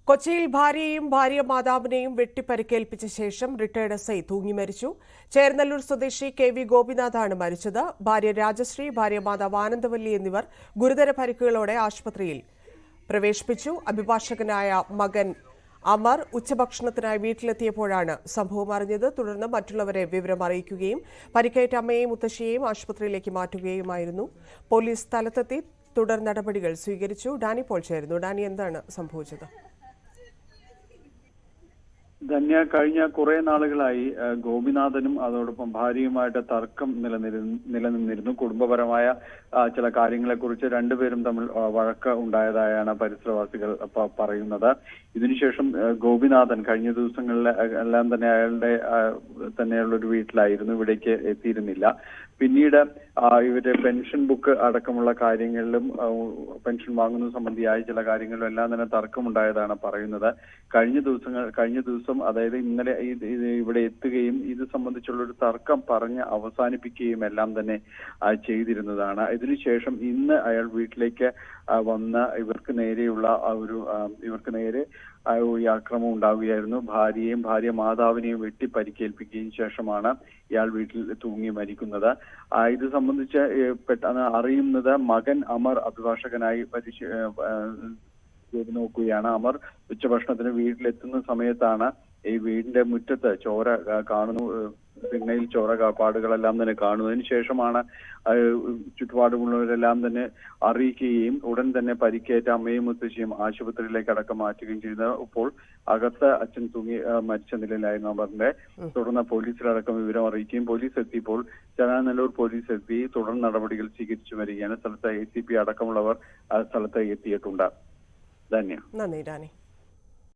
കൊച്ചിയിൽ ഭാര്യയെയും ഭാര്യ മാതാവിനെയും വെട്ടിപ്പരിക്കേൽപ്പിച്ച ശേഷം റിട്ടയർഡ് എസ്ഐ തൂങ്ങി മരിച്ചു. ചേർന്നല്ലൂർ സ്വദേശി കെ.വി. ഗോപിനാഥാണ് മരിച്ചത്. ഭാര്യ രാജശ്രീ, ഭാര്യ മാതാവ് ആനന്ദവല്ലി എന്നിവർ ഗുരുതര പരിക്കുകളോടെ ആശുപത്രിയിൽ പ്രവേശിപ്പിച്ചു. അഭിഭാഷകനായ മകൻ അമർ ഉച്ചഭക്ഷണത്തിനായി വീട്ടിലെത്തിയപ്പോഴാണ് സംഭവം അറിഞ്ഞത്. തുടർന്ന് മറ്റുള്ളവരെ വിവരം അറിയിക്കുകയും പരിക്കേറ്റ അമ്മയെയും മുത്തശ്ശിയെയും ആശുപത്രിയിലേക്ക് മാറ്റുകയുമായിരുന്നു. പോലീസ് സ്ഥലത്തെത്തി തുടർ നടപടികൾ സ്വീകരിച്ചു. ഡാനി പോൾ ചേരുന്നു. ഡാനി, എന്താണ് സംഭവിച്ചത്? ധന്യ, കഴിഞ്ഞ കുറെ നാളുകളായി ഗോപിനാഥനും അതോടൊപ്പം ഭാര്യയുമായിട്ട് തർക്കം നിലനിന്നിരുന്നു. കുടുംബപരമായ ചില കാര്യങ്ങളെക്കുറിച്ച് രണ്ടുപേരും തമ്മിൽ വഴക്ക് ഉണ്ടായതായാണ് പരിസരവാസികൾ പറയുന്നത്. ഇതിനുശേഷം ഗോപിനാഥൻ കഴിഞ്ഞ ദിവസങ്ങളിൽ എല്ലാം തന്നെ അയാളുടെ തന്നെയുള്ള ഒരു വീട്ടിലായിരുന്നു, ഇവിടേക്ക് എത്തിയിരുന്നില്ല. പിന്നീട് ഇവരുടെ പെൻഷൻ ബുക്ക് അടക്കമുള്ള കാര്യങ്ങളിലും പെൻഷൻ വാങ്ങുന്ന സംബന്ധിയായ ചില കാര്യങ്ങളിലും എല്ലാം തന്നെ തർക്കമുണ്ടായതാണ് പറയുന്നത്. കഴിഞ്ഞ ദിവസം അതായത് ഇന്നലെ ഇവിടെ എത്തുകയും ഇത് സംബന്ധിച്ചുള്ള ഒരു തർക്കം പറഞ്ഞ് അവസാനിപ്പിക്കുകയും എല്ലാം തന്നെ ചെയ്തിരുന്നതാണ്. ഇതിനുശേഷം ഇന്ന് അയാൾ വീട്ടിലേക്ക് വന്ന് ഇവർക്ക് നേരെ ഈ ആക്രമണം ഉണ്ടാവുകയായിരുന്നു. ഭാര്യയെയും ഭാര്യ മാതാവിനെയും വെട്ടി പരിക്കേൽപ്പിക്കുകയും ശേഷമാണ് ഇയാൾ വീട്ടിൽ തൂങ്ങി മരിക്കുന്നത്. ഇത് സംബന്ധിച്ച് പെട്ടെന്ന് അറിയുന്നത് മകൻ അമർ അഭിഭാഷകനായി നോക്കുകയാണ്. അമർ ഉച്ചഭക്ഷണത്തിന് വീട്ടിലെത്തുന്ന സമയത്താണ് ഈ വീടിന്റെ മുറ്റത്ത് ചോര കാണുന്നു, തിണ്ണയിൽ ചോര പാടുകളെല്ലാം തന്നെ കാണുന്നതിന് ശേഷമാണ് ചുറ്റുപാടുമുള്ളവരെല്ലാം തന്നെ അറിയിക്കുകയും ഉടൻ തന്നെ പരിക്കേറ്റ അമ്മയും മുത്തശ്ശിയും ആശുപത്രിയിലേക്ക് അടക്കം മാറ്റുകയും ചെയ്തത്. ഇപ്പോൾ അകത്ത് അച്ഛൻ തൂങ്ങി മരിച്ച നിലയിലായിരുന്നു അമറിന്റെ. തുടർന്ന് പോലീസിലടക്കം വിവരം അറിയിക്കുകയും പോലീസ് എത്തിയപ്പോൾ ചേർന്നല്ലൂർ പോലീസ് എത്തി തുടർ നടപടികൾ സ്വീകരിച്ചു വരികയാണ്. സ്ഥലത്ത് ACP അടക്കമുള്ളവർ സ്ഥലത്ത് എത്തിയിട്ടുണ്ട്. ധന്യ. നന്ദി ഡാനി.